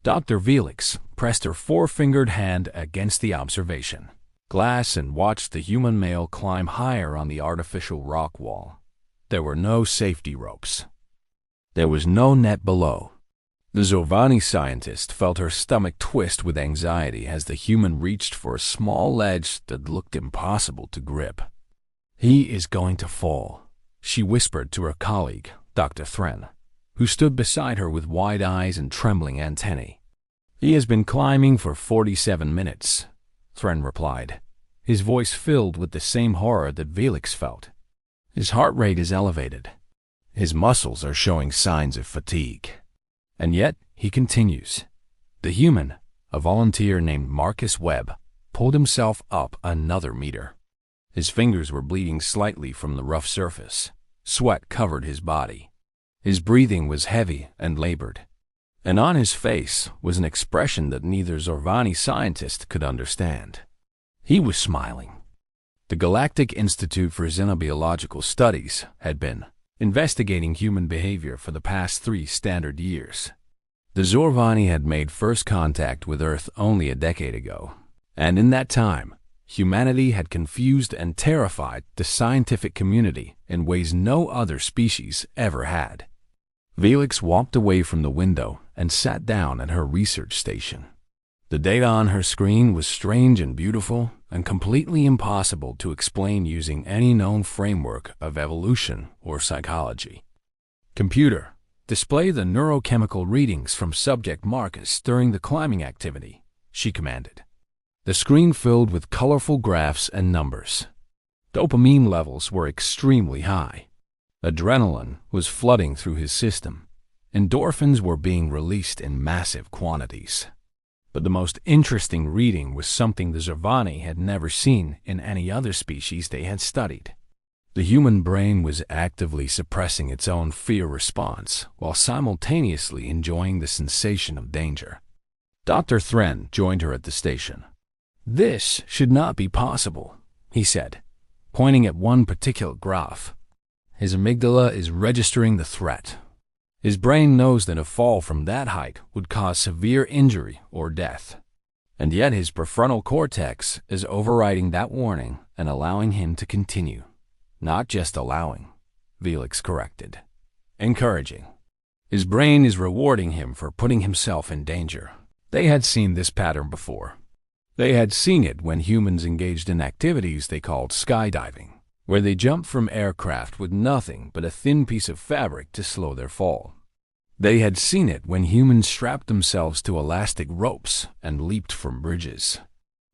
Dr. Felix pressed her four-fingered hand against the observation glass and watched the human male climb higher on the artificial rock wall. There were no safety ropes. There was no net below. The Zorvani scientist felt her stomach twist with anxiety as the human reached for a small ledge that looked impossible to grip. "He is going to fall," she whispered to her colleague, Dr. Thren, who stood beside her with wide eyes and trembling antennae. "He has been climbing for 47 minutes, Thren replied, his voice filled with the same horror that Felix felt. "His heart rate is elevated. His muscles are showing signs of fatigue. And yet," he continues, "the human, a volunteer named Marcus Webb, pulled himself up another meter. His fingers were bleeding slightly from the rough surface. Sweat covered his body. His breathing was heavy and labored. And on his face was an expression that neither Zorvani scientist could understand. He was smiling. The Galactic Institute for Xenobiological Studies had been investigating human behavior for the past 3 standard years. The Zorvani had made first contact with Earth only a decade ago, and in that time, humanity had confused and terrified the scientific community in ways no other species ever had. Felix walked away from the window and sat down at her research station. The data on her screen was strange and beautiful and completely impossible to explain using any known framework of evolution or psychology. "Computer, display the neurochemical readings from subject Marcus during the climbing activity," she commanded. The screen filled with colorful graphs and numbers. Dopamine levels were extremely high. Adrenaline was flooding through his system. Endorphins were being released in massive quantities. But the most interesting reading was something the Zorvani had never seen in any other species they had studied. The human brain was actively suppressing its own fear response while simultaneously enjoying the sensation of danger. Dr. Thren joined her at the station. "This should not be possible," he said, pointing at one particular graph. "His amygdala is registering the threat. His brain knows that a fall from that height would cause severe injury or death. And yet his prefrontal cortex is overriding that warning and allowing him to continue. Not just allowing," Felix corrected. "Encouraging. His brain is rewarding him for putting himself in danger." They had seen this pattern before. They had seen it when humans engaged in activities they called skydiving, where they jumped from aircraft with nothing but a thin piece of fabric to slow their fall. They had seen it when humans strapped themselves to elastic ropes and leaped from bridges.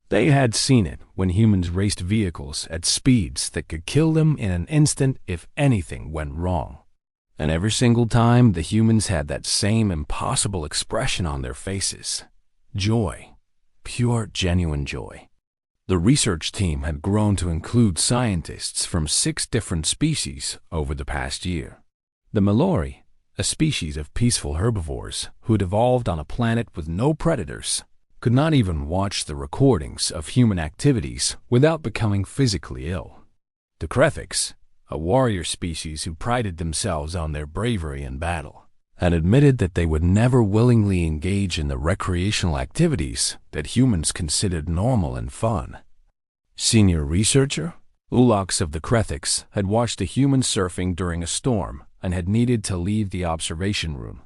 They had seen it when humans raced vehicles at speeds that could kill them in an instant if anything went wrong. And every single time, the humans had that same impossible expression on their faces. Joy. Pure, genuine joy. The research team had grown to include scientists from 6 different species over the past year. The Mallory, a species of peaceful herbivores who had evolved on a planet with no predators, could not even watch the recordings of human activities without becoming physically ill. The Krethiks, a warrior species who prided themselves on their bravery in battle, had admitted that they would never willingly engage in the recreational activities that humans considered normal and fun. Senior researcher, Ulox of the Krethiks, had watched a human surfing during a storm and had needed to leave the observation room.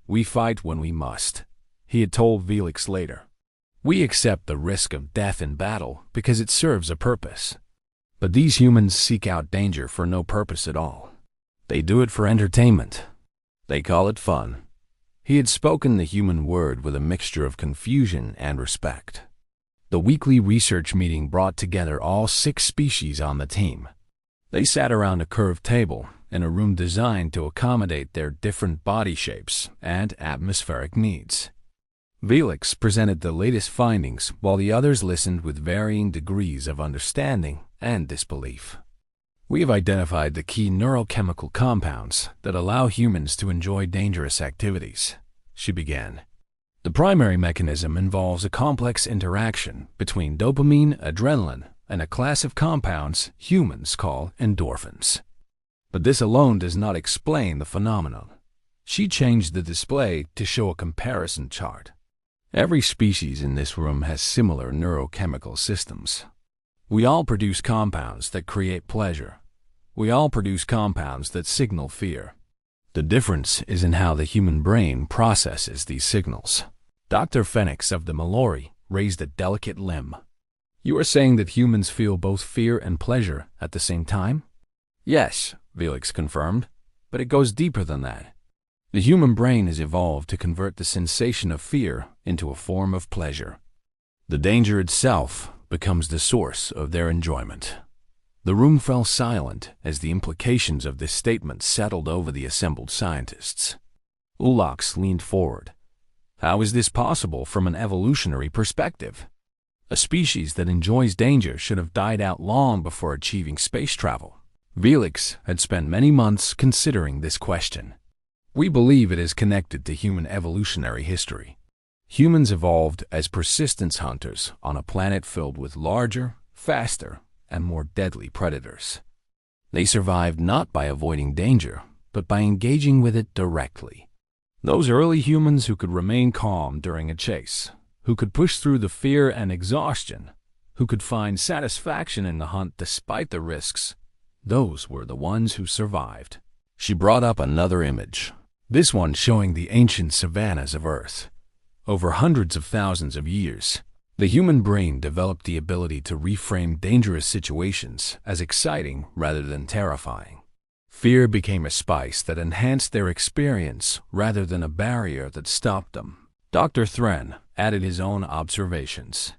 "We fight when we must," he had told Felix later. "We accept the risk of death in battle because it serves a purpose. But these humans seek out danger for no purpose at all. They do it for entertainment. They call it fun." He had spoken the human word with a mixture of confusion and respect. The weekly research meeting brought together all 6 species on the team. They sat around a curved table in a room designed to accommodate their different body shapes and atmospheric needs. Felix presented the latest findings while the others listened with varying degrees of understanding and disbelief. "We have identified the key neurochemical compounds that allow humans to enjoy dangerous activities," she began. "The primary mechanism involves a complex interaction between dopamine, adrenaline, and a class of compounds humans call endorphins. But this alone does not explain the phenomenon." She changed the display to show a comparison chart. Every species in this room has similar neurochemical systems. We all produce compounds that create pleasure. We all produce compounds that signal fear. The difference is in how the human brain processes these signals. Dr. Phoenix of the Mallory raised a delicate limb. You are saying that humans feel both fear and pleasure at the same time? Yes, Felix confirmed, but it goes deeper than that. The human brain has evolved to convert the sensation of fear into a form of pleasure. The danger itself becomes the source of their enjoyment. The room fell silent as the implications of this statement settled over the assembled scientists. Orcs leaned forward. How is this possible from an evolutionary perspective? A species that enjoys danger should have died out long before achieving space travel. Felix had spent many months considering this question. We believe it is connected to human evolutionary history. Humans evolved as persistence hunters on a planet filled with larger, faster, and more deadly predators. They survived not by avoiding danger, but by engaging with it directly. Those early humans who could remain calm during a chase, who could push through the fear and exhaustion, who could find satisfaction in the hunt despite the risks, those were the ones who survived. She brought up another image, this one showing the ancient savannas of Earth. Over hundreds of thousands of years, the human brain developed the ability to reframe dangerous situations as exciting rather than terrifying. Fear became a spice that enhanced their experience rather than a barrier that stopped them. Dr. Thren added his own observations.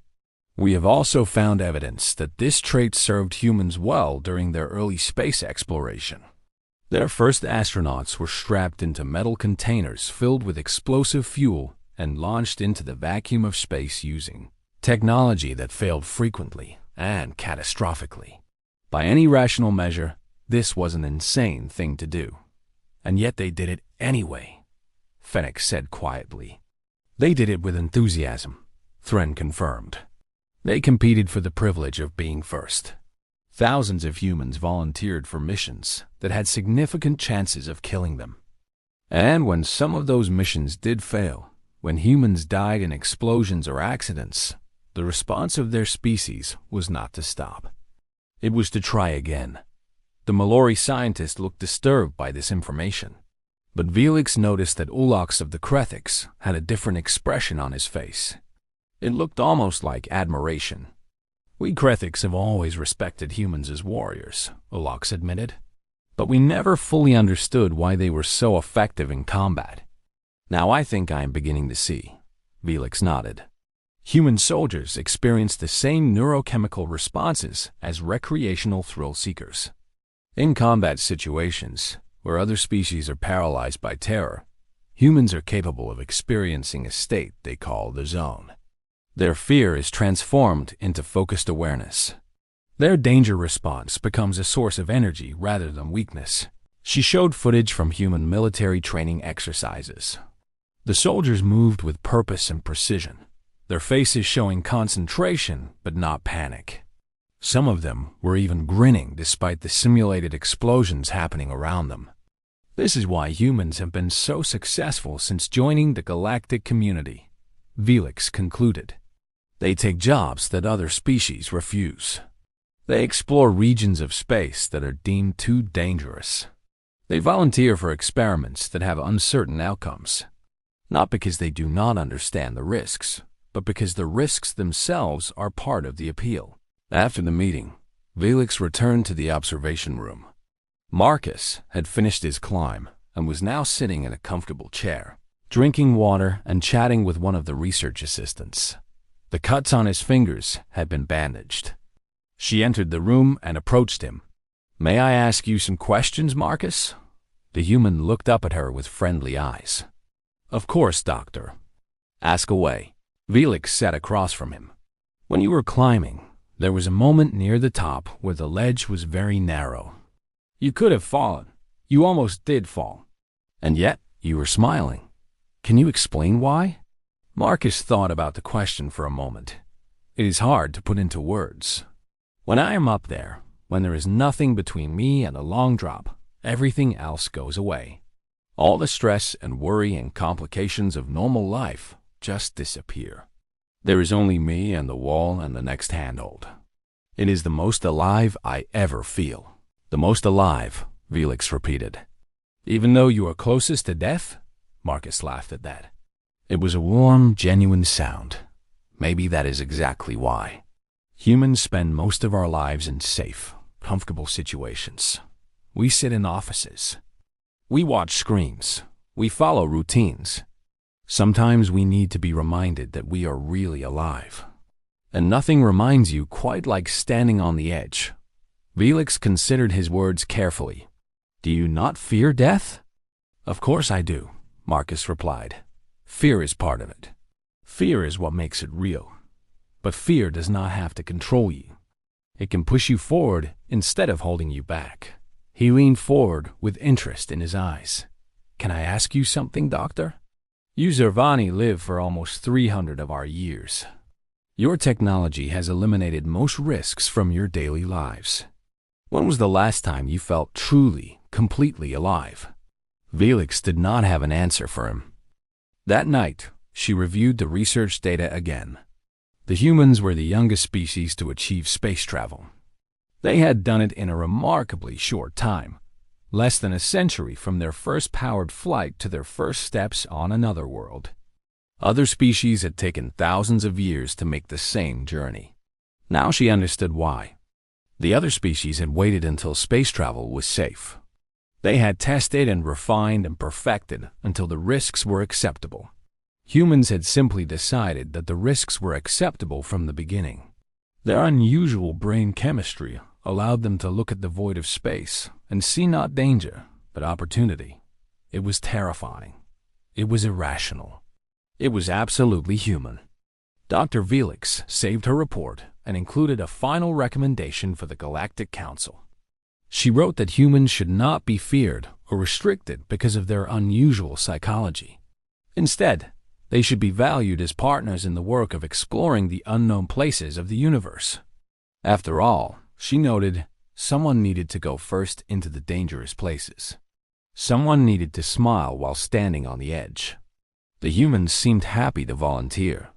We have also found evidence that this trait served humans well during their early space exploration. Their first astronauts were strapped into metal containers filled with explosive fuel and launched into the vacuum of space using technology that failed frequently and catastrophically. By any rational measure, this was an insane thing to do. And yet they did it anyway, Phoenix said quietly. They did it with enthusiasm, Thren confirmed. They competed for the privilege of being first. Thousands of humans volunteered for missions that had significant chances of killing them. And when some of those missions did fail, when humans died in explosions or accidents, the response of their species was not to stop. It was to try again. The Mallory scientist looked disturbed by this information. But Felix noticed that Orcs of the Krethiks had a different expression on his face. It looked almost like admiration. We Krethiks have always respected humans as warriors, Orcs admitted. But we never fully understood why they were so effective in combat. Now I think I am beginning to see, Felix nodded. Human soldiers experience the same neurochemical responses as recreational thrill seekers. In combat situations, where other species are paralyzed by terror, humans are capable of experiencing a state they call the zone. Their fear is transformed into focused awareness. Their danger response becomes a source of energy rather than weakness. She showed footage from human military training exercises. The soldiers moved with purpose and precision, their faces showing concentration but not panic. Some of them were even grinning despite the simulated explosions happening around them. This is why humans have been so successful since joining the galactic community, Felix concluded. They take jobs that other species refuse. They explore regions of space that are deemed too dangerous. They volunteer for experiments that have uncertain outcomes, not because they do not understand the risks, but because the risks themselves are part of the appeal. After the meeting, Felix returned to the observation room. Marcus had finished his climb and was now sitting in a comfortable chair, drinking water and chatting with one of the research assistants. The cuts on his fingers had been bandaged. She entered the room and approached him. "May I ask you some questions, Marcus?" The human looked up at her with friendly eyes. "Of course, Doctor. Ask away." Felix sat across from him. "When you were climbing, there was a moment near the top where the ledge was very narrow. You could have fallen. You almost did fall. And yet, you were smiling. Can you explain why?" Marcus thought about the question for a moment. It is hard to put into words. When I am up there, when there is nothing between me and a long drop, everything else goes away. All the stress and worry and complications of normal life just disappear. There is only me and the wall and the next handhold. It is the most alive I ever feel. The most alive, Felix repeated. Even though you are closest to death? Marcus laughed at that. It was a warm, genuine sound. Maybe that is exactly why. Humans spend most of our lives in safe, comfortable situations. We sit in offices. We watch screens. We follow routines. Sometimes we need to be reminded that we are really alive. And nothing reminds you quite like standing on the edge. Felix considered his words carefully. Do you not fear death? Of course I do, Marcus replied. Fear is part of it. Fear is what makes it real. But fear does not have to control you. It can push you forward instead of holding you back. He leaned forward with interest in his eyes. Can I ask you something, Doctor? You Zervani live for almost 300 of our years. Your technology has eliminated most risks from your daily lives. When was the last time you felt truly, completely alive? Felix did not have an answer for him. That night, she reviewed the research data again. The humans were the youngest species to achieve space travel. They had done it in a remarkably short time, less than a century from their first powered flight to their first steps on another world. Other species had taken thousands of years to make the same journey. Now she understood why. The other species had waited until space travel was safe. They had tested and refined and perfected until the risks were acceptable. Humans had simply decided that the risks were acceptable from the beginning. Their unusual brain chemistry allowed them to look at the void of space and see not danger, but opportunity. It was terrifying. It was irrational. It was absolutely human. Dr. Felix saved her report and included a final recommendation for the Galactic Council. She wrote that humans should not be feared or restricted because of their unusual psychology. Instead, they should be valued as partners in the work of exploring the unknown places of the universe. After all, she noted, someone needed to go first into the dangerous places. Someone needed to smile while standing on the edge. The humans seemed happy to volunteer.